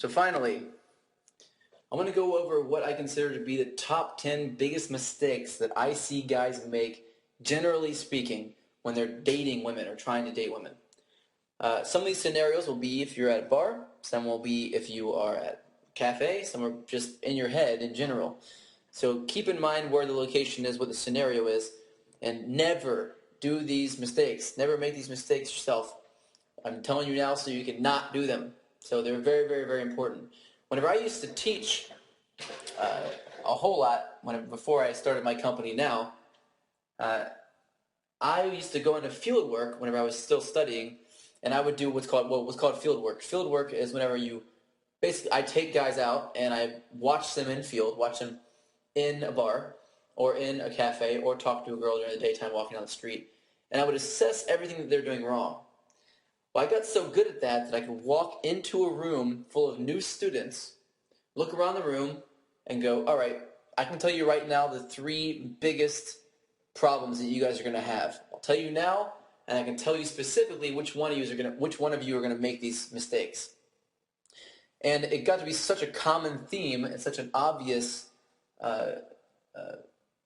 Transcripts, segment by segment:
So finally, I'm going to go over what I consider to be the top 10 biggest mistakes that I see guys make, generally speaking, when they're dating women or trying to date women. Some of these scenarios will be if you're at a bar, some will be if you are at a cafe, some are just in your head in general. So keep in mind where the location is, what the scenario is, and never do these mistakes. Never make these mistakes yourself. I'm telling you now so you can not do them. So they're very, very, very important. Whenever I used to teach a whole lot, before I started my company now, I used to go into field work whenever I was still studying, and I would do what was called field work. Field work is whenever I take guys out and I watch them in field, watch them in a bar or in a cafe or talk to a girl during the daytime walking down the street, and I would assess everything that they're doing wrong. Well, I got so good at that I could walk into a room full of new students, look around the room, and go, all right, I can tell you right now the three biggest problems that you guys are going to have. I'll tell you now, and I can tell you specifically which one of you are going to make these mistakes. And it got to be such a common theme and such an obvious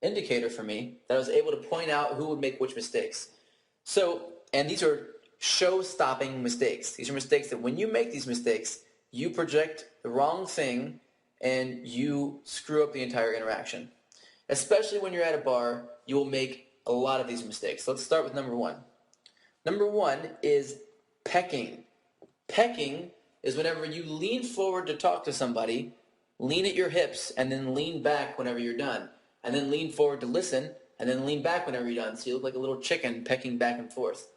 indicator for me that I was able to point out who would make which mistakes. So, and these are show-stopping mistakes. These are mistakes that when you make these mistakes, you project the wrong thing and you screw up the entire interaction. Especially when you're at a bar, you will make a lot of these mistakes. Let's start with number one. Number one is pecking. Pecking is whenever you lean forward to talk to somebody, lean at your hips, and then lean back whenever you're done. And then lean forward to listen, and then lean back whenever you're done. So you look like a little chicken pecking back and forth.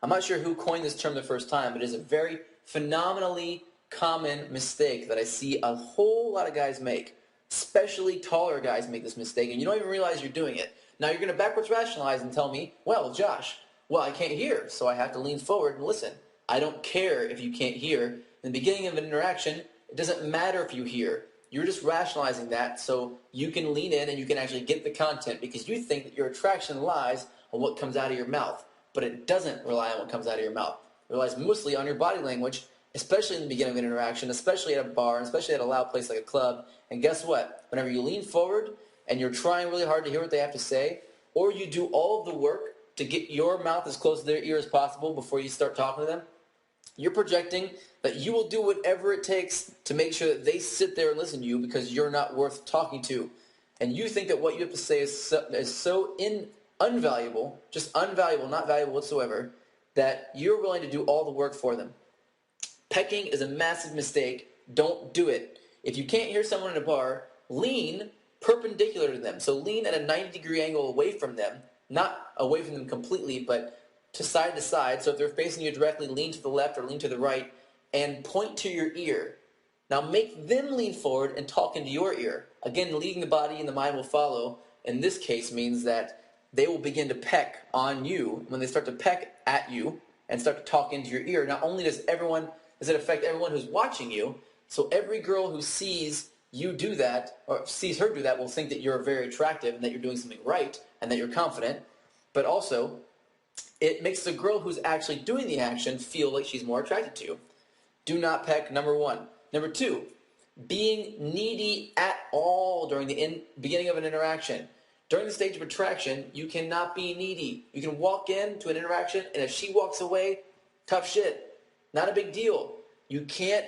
I'm not sure who coined this term the first time, but it is a very phenomenally common mistake that I see a whole lot of guys make. Especially taller guys make this mistake, and you don't even realize you're doing it. Now you're going to backwards rationalize and tell me, well, Josh, I can't hear, so I have to lean forward and listen. I don't care if you can't hear. In the beginning of an interaction, it doesn't matter if you hear. You're just rationalizing that so you can lean in and you can actually get the content because you think that your attraction lies on what comes out of your mouth. But it doesn't rely on what comes out of your mouth. It relies mostly on your body language, especially in the beginning of an interaction, especially at a bar, and especially at a loud place like a club. And guess what? Whenever you lean forward and you're trying really hard to hear what they have to say, or you do all of the work to get your mouth as close to their ear as possible before you start talking to them, you're projecting that you will do whatever it takes to make sure that they sit there and listen to you because you're not worth talking to. And you think that what you have to say is so unvaluable, just unvaluable, not valuable whatsoever, that you're willing to do all the work for them. Pecking is a massive mistake. Don't do it. If you can't hear someone in a bar, lean perpendicular to them. So lean at a 90-degree angle away from them, not away from them completely, but to side. So if they're facing you directly, lean to the left or lean to the right and point to your ear. Now make them lean forward and talk into your ear. Again, leading the body and the mind will follow. In this case means that they will begin to peck on you. When they start to peck at you and start to talk into your ear, not only does it affect everyone who's watching you, so every girl who sees you do that, or sees her do that, will think that you're very attractive and that you're doing something right and that you're confident, but also it makes the girl who's actually doing the action feel like she's more attracted to you. Do not peck, number one. Number two, being needy at all during the beginning of an interaction. During the stage of attraction, you cannot be needy. You can walk into an interaction, and if she walks away, tough shit. Not a big deal. You can't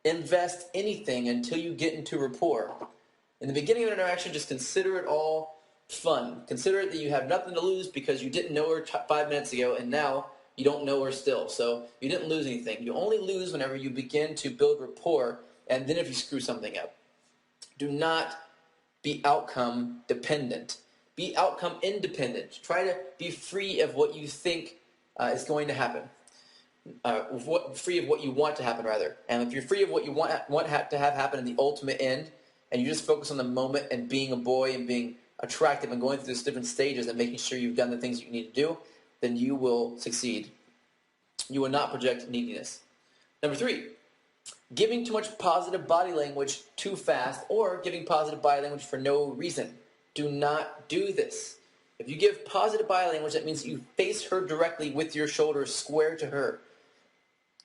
invest anything until you get into rapport. In the beginning of an interaction, just consider it all fun. Consider it that you have nothing to lose because you didn't know her 5 minutes ago, and now you don't know her still. So you didn't lose anything. You only lose whenever you begin to build rapport, and then if you screw something up. Do not be outcome dependent. Be outcome independent. Try to be free of what you think is going to happen. Free of what you want to happen, rather. And if you're free of what you want to have happen in the ultimate end, and you just focus on the moment and being a boy and being attractive and going through these different stages and making sure you've done the things you need to do, then you will succeed. You will not project neediness. Number three, giving too much positive body language too fast or giving positive body language for no reason. Do not do this. If you give positive body language, that means that you face her directly with your shoulders square to her.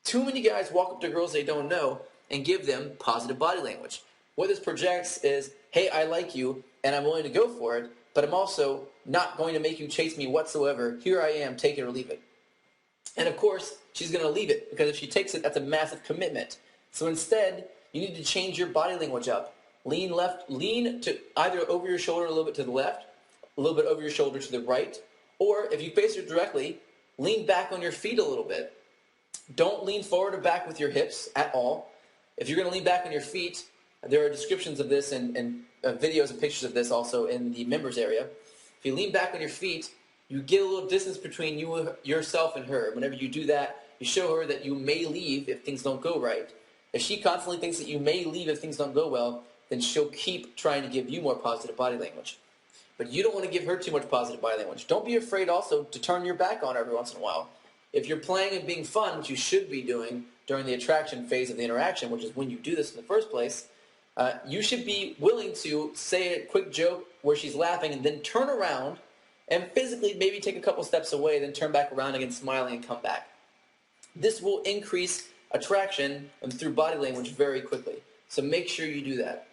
Too many guys walk up to girls they don't know and give them positive body language. What this projects is, hey, I like you, and I'm willing to go for it, but I'm also not going to make you chase me whatsoever. Here I am, take it or leave it. And of course, she's going to leave it, because if she takes it, that's a massive commitment. So instead, you need to change your body language up. Lean to either over your shoulder a little bit to the left, a little bit over your shoulder to the right, or if you face her directly, lean back on your feet a little bit. Don't lean forward or back with your hips at all. If you're going to lean back on your feet, there are descriptions of this and videos and pictures of this also in the members area. If you lean back on your feet, you get a little distance between yourself and her. Whenever you do that, you show her that you may leave if things don't go right. If she constantly thinks that you may leave if things don't go well, then she'll keep trying to give you more positive body language. But you don't want to give her too much positive body language. Don't be afraid also to turn your back on her every once in a while. If you're playing and being fun, which you should be doing during the attraction phase of the interaction, which is when you do this in the first place, you should be willing to say a quick joke where she's laughing and then turn around and physically maybe take a couple steps away, then turn back around again smiling and come back. This will increase attraction through body language very quickly. So make sure you do that.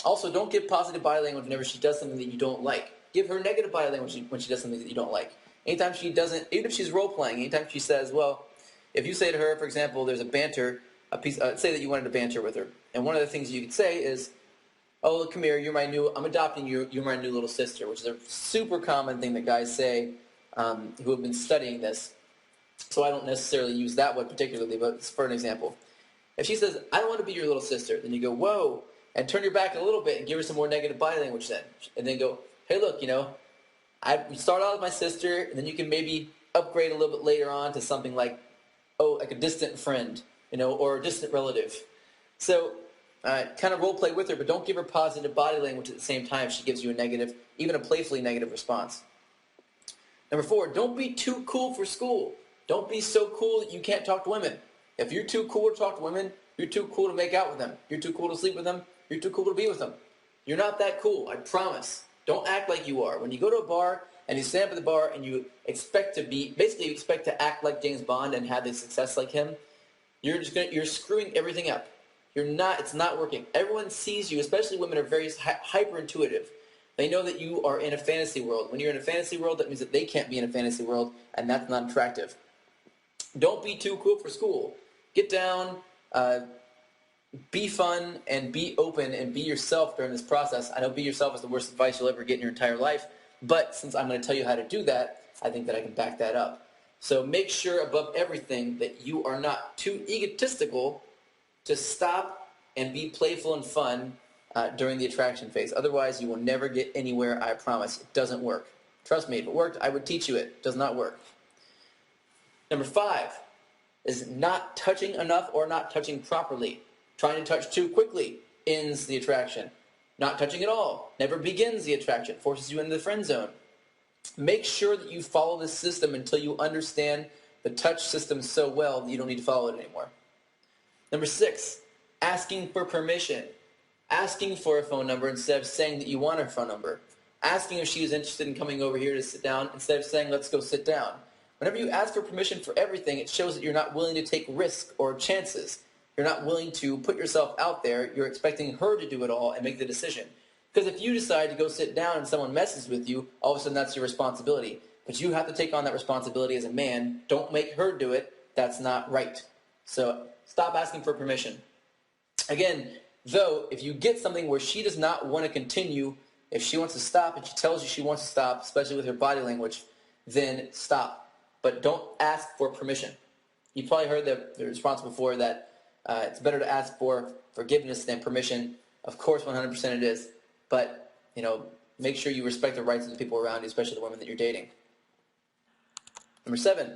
Also, don't give positive body language whenever she does something that you don't like. Give her negative body language when she does something that you don't like. Anytime she doesn't, even if she's role-playing, anytime she says, well, if you say to her, for example, there's a banter, say that you wanted to banter with her, and one of the things you could say is, oh, look, come here, I'm adopting you, you're my new little sister, which is a super common thing that guys say who have been studying this. So I don't necessarily use that one particularly, but it's for an example. If she says, I don't want to be your little sister, then you go, whoa, and turn your back a little bit and give her some more negative body language then. And then go, hey, look, I start out with my sister, and then you can maybe upgrade a little bit later on to something like, like a distant friend, or a distant relative. So kind of role play with her, but don't give her positive body language at the same time if she gives you a negative, even a playfully negative response. Number 4, don't be too cool for school. Don't be so cool that you can't talk to women. If you're too cool to talk to women, you're too cool to make out with them. You're too cool to sleep with them. You're too cool to be with them. You're not that cool, I promise. Don't act like you are. When you go to a bar and you stand up at the bar and you expect to act like James Bond and have the success like him, you're screwing everything up. It's not working. Everyone sees you, especially women are very hyper intuitive. They know that you are in a fantasy world. When you're in a fantasy world, that means that they can't be in a fantasy world, and that's not attractive. Don't be too cool for school. Get down, be fun, and be open, and be yourself during this process. I know be yourself is the worst advice you'll ever get in your entire life, but since I'm going to tell you how to do that, I think that I can back that up. So make sure above everything that you are not too egotistical to stop and be playful and fun during the attraction phase. Otherwise, you will never get anywhere, I promise. It doesn't work. Trust me, if it worked, I would teach you it. It does not work. Number 5 is not touching enough or not touching properly. Trying to touch too quickly ends the attraction. Not touching at all never begins the attraction, forces you into the friend zone. Make sure that you follow this system until you understand the touch system so well that you don't need to follow it anymore. Number 6, asking for permission. Asking for a phone number instead of saying that you want her phone number. Asking if she is interested in coming over here to sit down instead of saying, let's go sit down. Whenever you ask for permission for everything, it shows that you're not willing to take risks or chances. You're not willing to put yourself out there. You're expecting her to do it all and make the decision. Because if you decide to go sit down and someone messes with you, all of a sudden that's your responsibility. But you have to take on that responsibility as a man. Don't make her do it. That's not right. So stop asking for permission. Again, though, if you get something where she does not want to continue, if she wants to stop and she tells you she wants to stop, especially with her body language, then stop. But don't ask for permission. You've probably heard the response before that it's better to ask for forgiveness than permission. Of course, 100% it is. But, make sure you respect the rights of the people around you, especially the women that you're dating. Number 7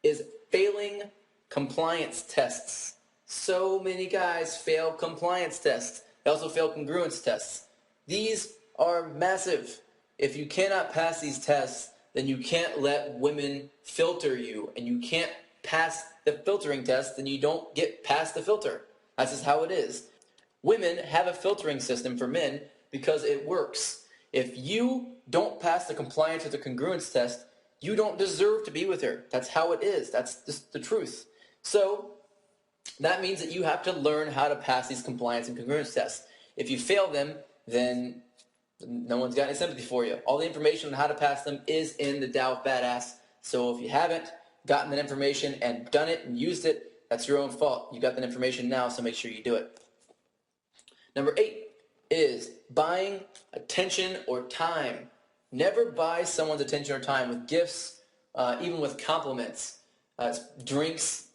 is failing compliance tests. So many guys fail compliance tests. They also fail congruence tests. These are massive. If you cannot pass these tests, then you can't let women filter you, and you can't pass the filtering test, then you don't get past the filter. That's just how it is. Women have a filtering system for men because it works. If you don't pass the compliance or the congruence test, you don't deserve to be with her. That's how it is. That's just the truth. So That means that you have to learn how to pass these compliance and congruence tests. If you fail them, then no one's got any sympathy for you. All the information on how to pass them is in the Tao of Badass. So if you haven't gotten that information and done it and used it, that's your own fault. You got that information now, so make sure you do it. Number 8 is buying attention or time. Never buy someone's attention or time with gifts, even with compliments. Drinks,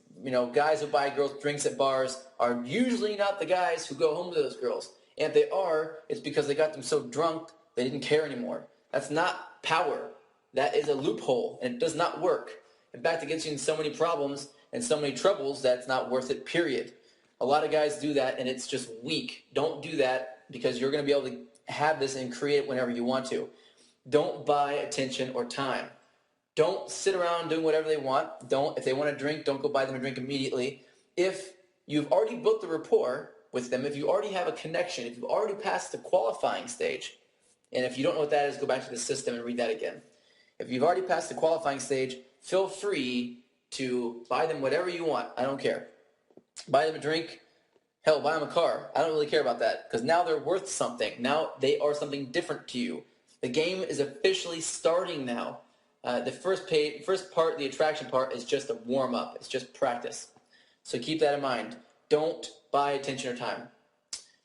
guys who buy girls drinks at bars are usually not the guys who go home to those girls. And if they are, it's because they got them so drunk they didn't care anymore. That's not power. That is a loophole, and it does not work. In fact, it gets you in so many problems and so many troubles that it's not worth it, period. A lot of guys do that, and it's just weak. Don't do that, because you're going to be able to have this and create it whenever you want to. Don't buy attention or time. Don't sit around doing whatever they want. If they want to drink, don't go buy them a drink immediately. If you've already built the rapport with them, if you already have a connection, if you've already passed the qualifying stage, and if you don't know what that is, go back to the system and read that again. If you've already passed the qualifying stage, feel free to buy them whatever you want. I don't care. Buy them a drink. Hell, buy them a car. I don't really care about that, because now they're worth something. Now they are something different to you. The game is officially starting now. The first part, the attraction part, is just a warm-up. It's just practice. So keep that in mind. Don't buy attention or time.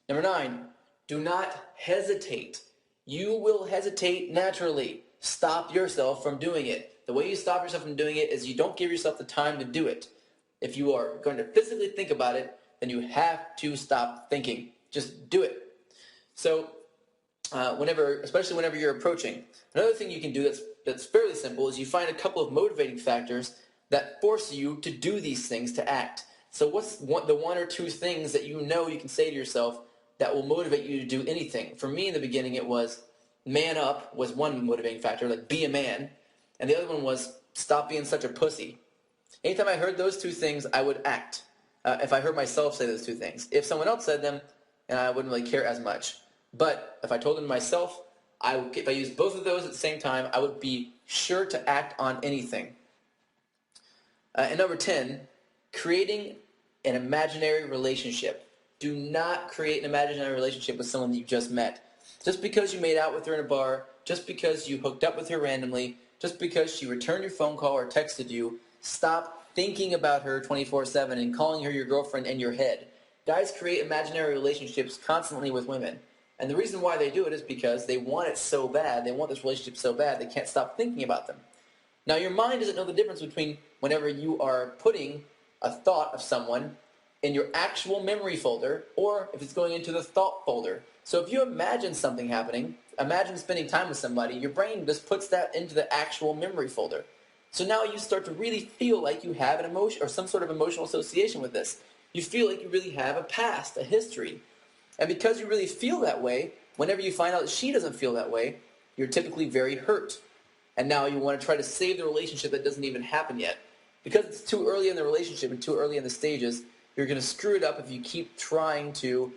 Number 9, do not hesitate. You will hesitate naturally. Stop yourself from doing it. The way you stop yourself from doing it is you don't give yourself the time to do it. If you are going to physically think about it, then you have to stop thinking. Just do it. So especially whenever you're approaching. Another thing you can do that's fairly simple is you find a couple of motivating factors that force you to do these things, to act. So what's the one or two things that you can say to yourself that will motivate you to do anything? For me in the beginning, it was man up was one motivating factor, like be a man. And the other one was stop being such a pussy. Anytime I heard those two things, I would act. If I heard myself say those two things. If someone else said them, I wouldn't really care as much. But if I told them to myself, if I used both of those at the same time, I would be sure to act on anything. And number 10, creating an imaginary relationship. Do not create an imaginary relationship with someone that you just met. Just because you made out with her in a bar, just because you hooked up with her randomly, just because she returned your phone call or texted you, stop thinking about her 24/7 and calling her your girlfriend in your head. Guys create imaginary relationships constantly with women. And the reason why they do it is because they want it so bad, they want this relationship so bad, they can't stop thinking about them. Now, your mind doesn't know the difference between whenever you are putting a thought of someone in your actual memory folder or if it's going into the thought folder. So if you imagine something happening, imagine spending time with somebody, your brain just puts that into the actual memory folder. So now you start to really feel like you have an emotion or some sort of emotional association with this. You feel like you really have a past, a history. And because you really feel that way, whenever you find out that she doesn't feel that way, you're typically very hurt. And now you want to try to save the relationship that doesn't even happen yet. Because it's too early in the relationship and too early in the stages, you're going to screw it up if you keep trying to,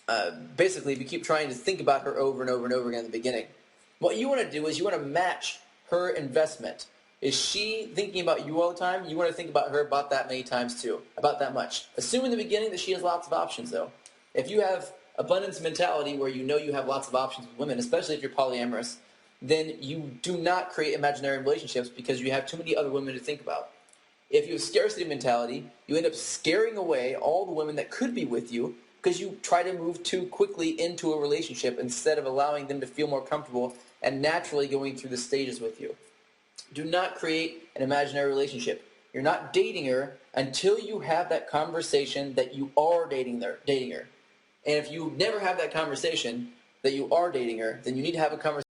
if you keep trying to think about her over and over and over again in the beginning. What you want to do is you want to match her investment. Is she thinking about you all the time? You want to think about her about that many times too, about that much. Assume in the beginning that she has lots of options though. If you have abundance mentality where you know you have lots of options with women, especially if you're polyamorous, then you do not create imaginary relationships because you have too many other women to think about. If you have scarcity mentality, you end up scaring away all the women that could be with you because you try to move too quickly into a relationship instead of allowing them to feel more comfortable and naturally going through the stages with you. Do not create an imaginary relationship. You're not dating her until you have that conversation that you are dating her. And if you never have that conversation that you are dating her, then you need to have a conversation